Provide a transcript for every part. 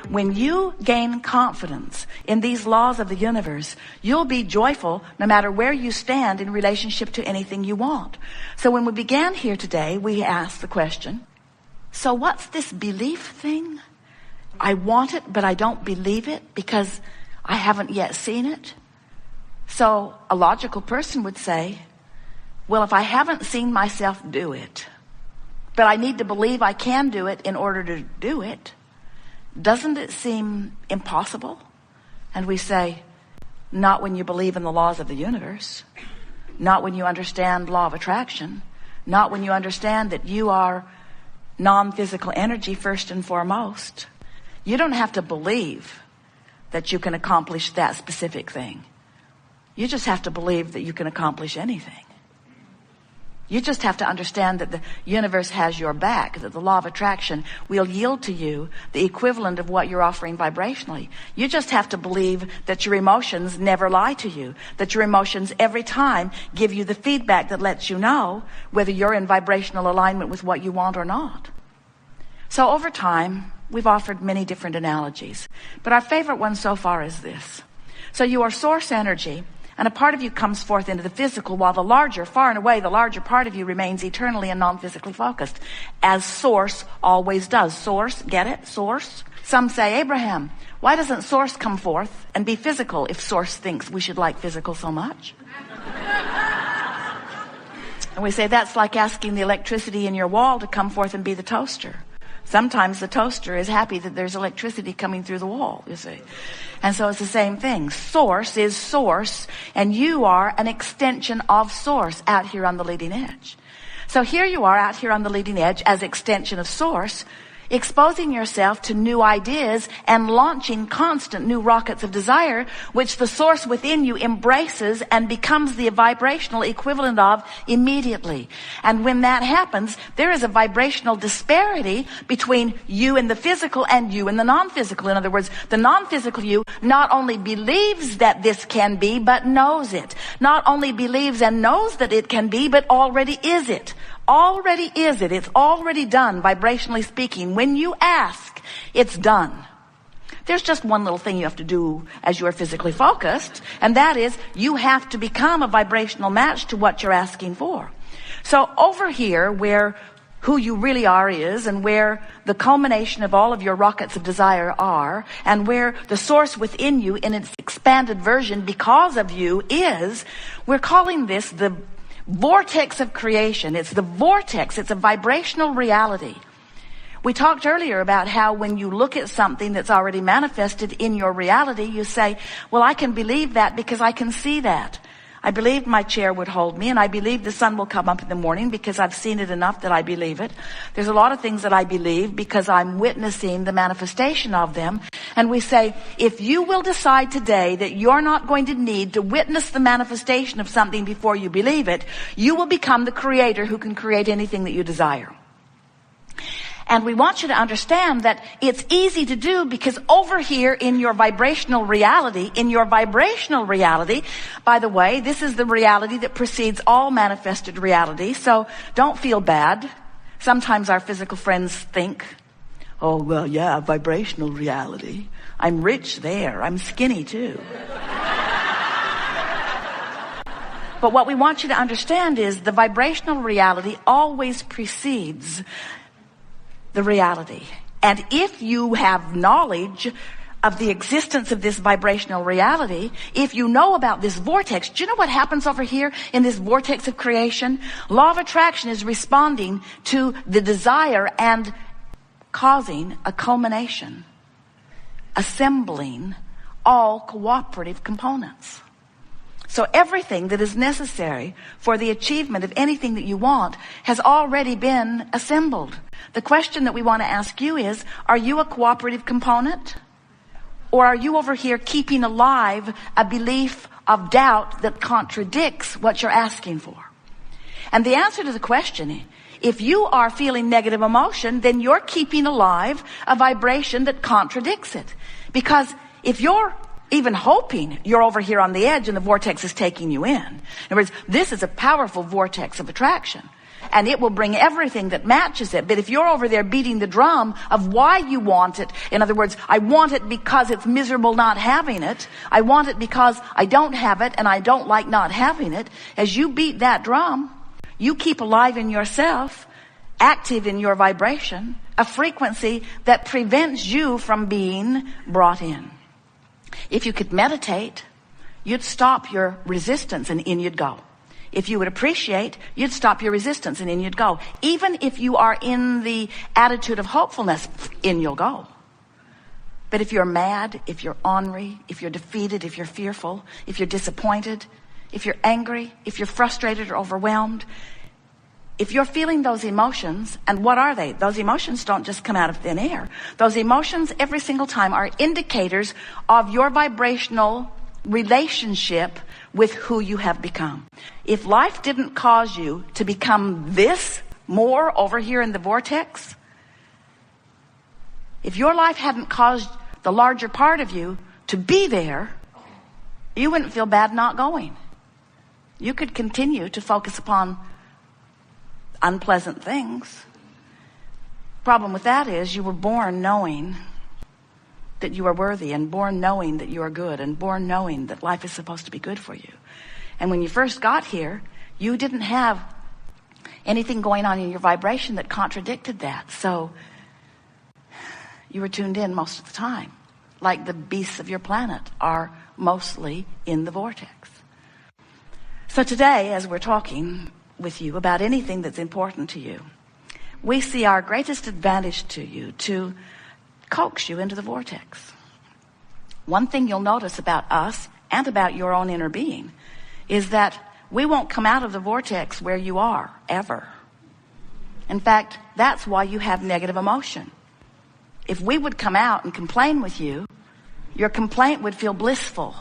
When you gain confidence in these laws of the universe, you'll be joyful no matter where you stand in relationship to anything you want. So when we began here today, we asked the question, so what's this belief thing? I want it, but I don't believe it because I haven't yet seen it. So a logical person would say, well, if I haven't seen myself do it, but I need to believe I can do it in order to do it, doesn't it seem impossible? And we say, not when you believe in the laws of the universe, not when you understand law of attraction, not when you understand that you are non-physical energy first and foremost. You don't have to believe that you can accomplish that specific thing. You just have to believe that you can accomplish anything. You just have to understand that the universe has your back, that the law of attraction will yield to you the equivalent of what you're offering vibrationally. You just have to believe that your emotions never lie to you, that your emotions every time give you the feedback that lets you know whether you're in vibrational alignment with what you want or not. So over time, we've offered many different analogies, but our favorite one so far is this. So you are source energy, and a part of you comes forth into the physical, while the larger, far and away, the larger part of you remains eternally and non-physically focused, as source always does. Source, get it? Source. Some say, Abraham, why doesn't source come forth and be physical if source thinks we should like physical so much? And we say that's like asking the electricity in your wall to come forth and be the toaster. Sometimes the toaster is happy that there's electricity coming through the wall, you see. And so it's the same thing. Source is source, and you are an extension of source out here on the leading edge. So here you are out here on the leading edge as extension of source, exposing yourself to new ideas and launching constant new rockets of desire, which the source within you embraces and becomes the vibrational equivalent of immediately. And when that happens, there is a vibrational disparity between you and the physical and you and the non-physical. In other words, the non-physical you not only believes that this can be, but knows it. Not only believes and knows that it can be, but already is it. Already is it. It's already done, vibrationally speaking. When you ask, it's done. There's just one little thing you have to do as you're physically focused, and that is you have to become a vibrational match to what you're asking for. So over here, where who you really are is, and where the culmination of all of your rockets of desire are, and where the source within you in its expanded version because of you is, we're calling this the vortex of creation. It's the vortex. It's a vibrational reality. We talked earlier about how when you look at something that's already manifested in your reality, you say, well, I can believe that because I can see that. I believed my chair would hold me, and I believe the sun will come up in the morning because I've seen it enough that I believe it. There's a lot of things that I believe because I'm witnessing the manifestation of them. And we say, if you will decide today that you're not going to need to witness the manifestation of something before you believe it, you will become the creator who can create anything that you desire. And we want you to understand that it's easy to do because over here in your vibrational reality, by the way, this is the reality that precedes all manifested reality. So don't feel bad. Sometimes our physical friends think, oh, well, yeah, vibrational reality. I'm rich there. I'm skinny too. But what we want you to understand is the vibrational reality always precedes the reality. And if you have knowledge of the existence of this vibrational reality, if you know about this vortex, do you know what happens over here in this vortex of creation? Law of attraction is responding to the desire and causing a culmination, assembling all cooperative components. So everything that is necessary for the achievement of anything that you want has already been assembled. The question that we want to ask you is, are you a cooperative component? Or are you over here keeping alive a belief of doubt that contradicts what you're asking for? And the answer to the question, if you are feeling negative emotion, then you're keeping alive a vibration that contradicts it. Because if you're even hoping you're over here on the edge and the vortex is taking you in. In other words, this is a powerful vortex of attraction. and it will bring everything that matches it. But if you're over there beating the drum of why you want it, in other words, I want it because it's miserable not having it. I want it because I don't have it and I don't like not having it. As you beat that drum, you keep alive in yourself, active in your vibration, a frequency that prevents you from being brought in. If you could meditate, you'd stop your resistance and in you'd go. If you would appreciate, you'd stop your resistance and in you'd go. Even if you are in the attitude of hopefulness, in you'll go. But if you're mad, if you're ornery, if you're defeated, if you're fearful, if you're disappointed, if you're angry, if you're frustrated or overwhelmed, if you're feeling those emotions, and what are they? Those emotions don't just come out of thin air. Those emotions every single time are indicators of your vibrational relationship with who you have become. If life didn't cause you to become this more over here in the vortex, if your life hadn't caused the larger part of you to be there, you wouldn't feel bad not going. You could continue to focus upon unpleasant things. Problem with that is you were born knowing that you are worthy, and born knowing that you are good, and born knowing that life is supposed to be good for you. And when you first got here, you didn't have anything going on in your vibration that contradicted that. So you were tuned in most of the time, like the beasts of your planet are mostly in the vortex. So today, as we're talking with you about anything that's important to you, we see our greatest advantage to you to coax you into the vortex. One thing you'll notice about us and about your own inner being is that we won't come out of the vortex where you are, ever. In fact, that's why you have negative emotion. If we would come out and complain with you, your complaint would feel blissful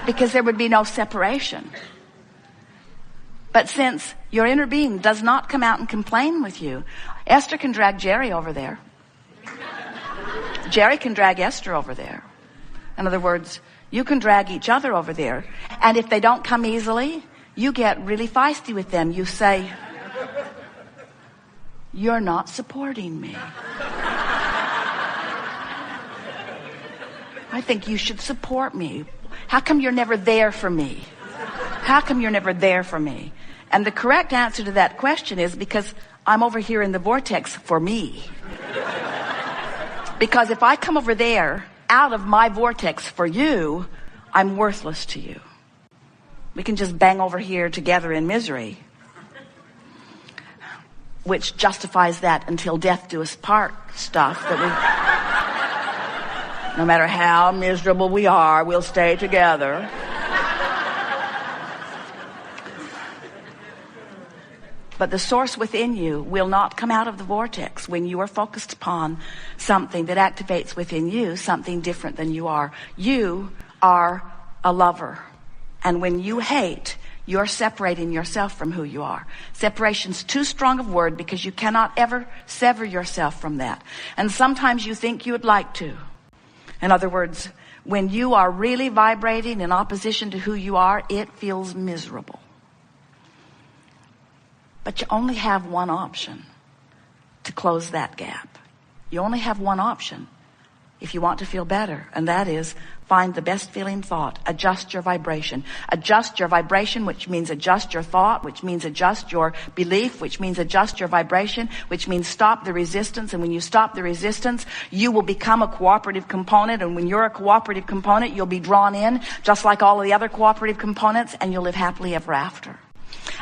because there would be no separation. But since your inner being does not come out and complain with you, Esther can drag Jerry over there. Jerry can drag Esther over there. In other words, you can drag each other over there. And if they don't come easily, you get really feisty with them. You say, "You're not supporting me. I think you should support me. How come you're never there for me? How come you're never there for me?" And the correct answer to that question is because I'm over here in the vortex for me. Because if I come over there out of my vortex for you, I'm worthless to you. We can just bang over here together in misery, which justifies that until death do us part stuff that we, no matter how miserable we are, we'll stay together. But the source within you will not come out of the vortex when you are focused upon something that activates within you something different than you are. You are a lover. And when you hate, you're separating yourself from who you are. Separation's too strong a word because you cannot ever sever yourself from that. And sometimes you think you would like to. In other words, when you are really vibrating in opposition to who you are, it feels miserable. But you only have one option to close that gap. You only have one option if you want to feel better, and that is find the best feeling thought. Adjust your vibration. Adjust your vibration, which means adjust your thought, which means adjust your belief, which means adjust your vibration, which means stop the resistance. And when you stop the resistance, you will become a cooperative component. And when you're a cooperative component, you'll be drawn in just like all of the other cooperative components, and you'll live happily ever after.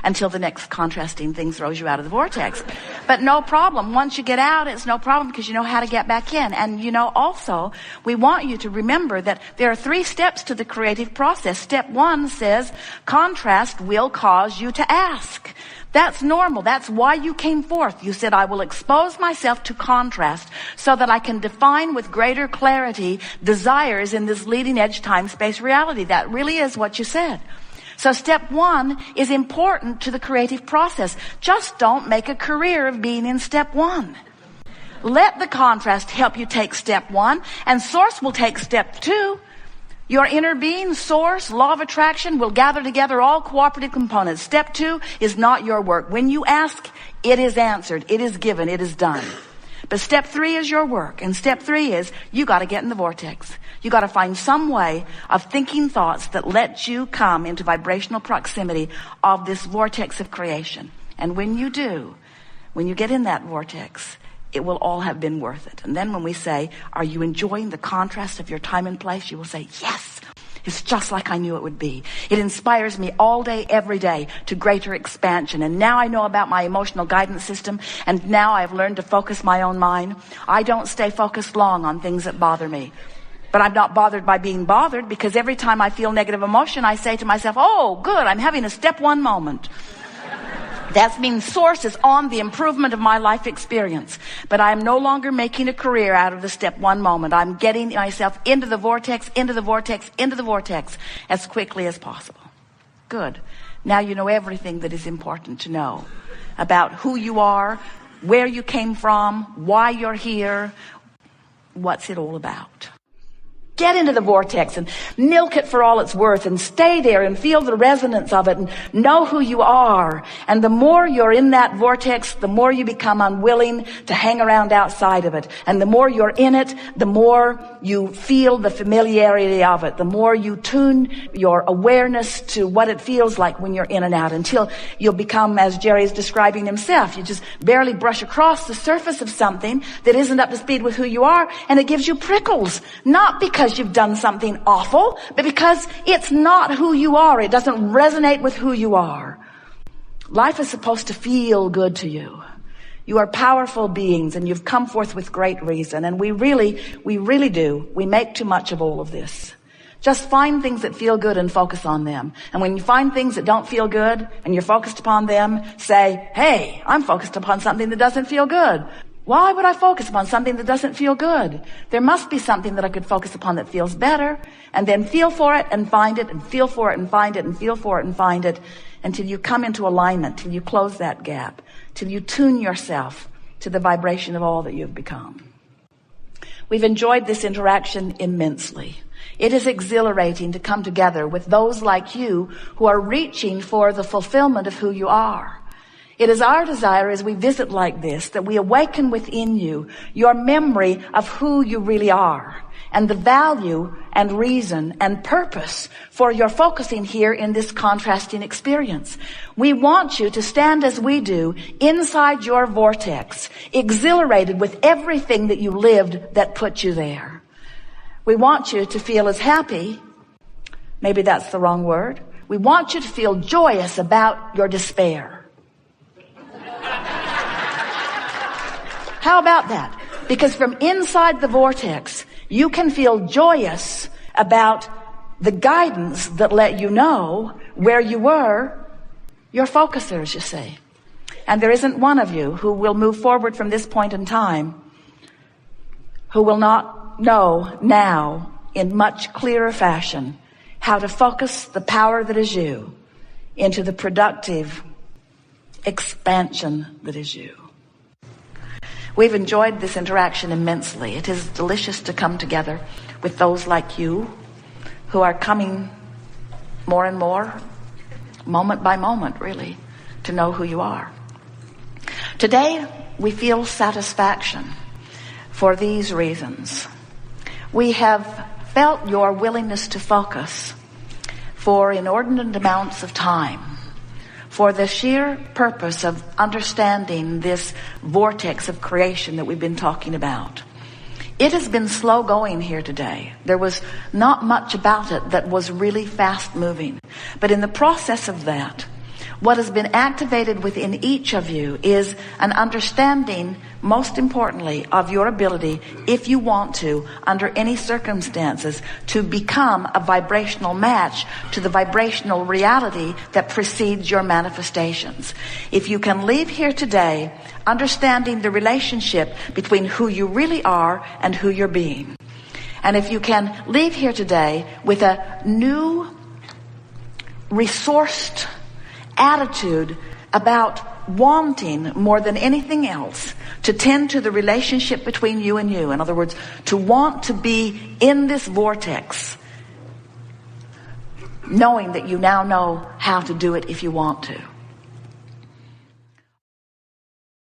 Until the next contrasting thing throws you out of the vortex. But no problem. Once you get out, it's no problem because you know how to get back in. And you know, also, we want you to remember that there are 3 steps to the creative process. Step 1 says, contrast will cause you to ask. That's normal. That's why you came forth. You said, I will expose myself to contrast so that I can define with greater clarity desires in this leading edge time-space reality. That really is what you said. So step 1 is important to the creative process. Just don't make a career of being in step 1. Let the contrast help you take step 1, and source will take step 2. Your inner being, source, law of attraction will gather together all cooperative components. Step 2 is not your work. When you ask, it is answered, it is given, it is done. But step 3 is your work. And step 3 is you got to get in the vortex. You got to find some way of thinking thoughts that let you come into vibrational proximity of this vortex of creation. And when you do, when you get in that vortex, it will all have been worth it. And then when we say, are you enjoying the contrast of your time and place? You will say, yes, it's just like I knew it would be. It inspires me all day, every day to greater expansion. And now I know about my emotional guidance system. And now I've learned to focus my own mind. I don't stay focused long on things that bother me. But I'm not bothered by being bothered, because every time I feel negative emotion, I say to myself, oh, good, I'm having a step 1 moment. That means source is on the improvement of my life experience. But I am no longer making a career out of the step 1 moment. I'm getting myself into the vortex, into the vortex, into the vortex as quickly as possible. Good. Now you know everything that is important to know about who you are, where you came from, why you're here, what's it all about. Get into the vortex and milk it for all it's worth, and stay there and feel the resonance of it and know who you are. And the more you're in that vortex, the more you become unwilling to hang around outside of it. And the more you're in it, the more you feel the familiarity of it. The more you tune your awareness to what it feels like when you're in and out, until you'll become, as Jerry is describing himself, you just barely brush across the surface of something that isn't up to speed with who you are, and it gives you prickles. Not because you've done something awful, but because it's not who you are. It doesn't resonate with who you are. Life is supposed to feel good to you. You are powerful beings, and you've come forth with great reason. And we really do. We make too much of all of this. Just find things that feel good and focus on them. And when you find things that don't feel good and you're focused upon them, say, hey, I'm focused upon something that doesn't feel good. Why would I focus upon something that doesn't feel good? There must be something that I could focus upon that feels better, and then feel for it and find it, and feel for it and find it, and feel for it and find it, until you come into alignment, till you close that gap, till you tune yourself to the vibration of all that you've become. We've enjoyed this interaction immensely. It is exhilarating to come together with those like you who are reaching for the fulfillment of who you are. It is our desire as we visit like this that we awaken within you your memory of who you really are, and the value and reason and purpose for your focusing here in this contrasting experience. We want you to stand as we do inside your vortex, exhilarated with everything that you lived that put you there. We want you to feel as happy, maybe that's the wrong word. We want you to feel joyous about your despair. How about that? Because from inside the vortex, you can feel joyous about the guidance that let you know where you were, your focusers, you see. And there isn't one of you who will move forward from this point in time who will not know now in much clearer fashion how to focus the power that is you into the productive expansion that is you. We've enjoyed this interaction immensely. It is delicious to come together with those like you who are coming more and more, moment by moment, really, to know who you are. Today, we feel satisfaction for these reasons. We have felt your willingness to focus for inordinate amounts of time, for the sheer purpose of understanding this vortex of creation that we've been talking about. It has been slow going here today. There was not much about it that was really fast moving. But in the process of that, what has been activated within each of you is an understanding, most importantly, of your ability, if you want to, under any circumstances, to become a vibrational match to the vibrational reality that precedes your manifestations. If you can leave here today understanding the relationship between who you really are and who you're being, and if you can leave here today with a new, resourced attitude about wanting more than anything else to tend to the relationship between you and you. In other words, to want to be in this vortex knowing that you now know how to do it if you want to.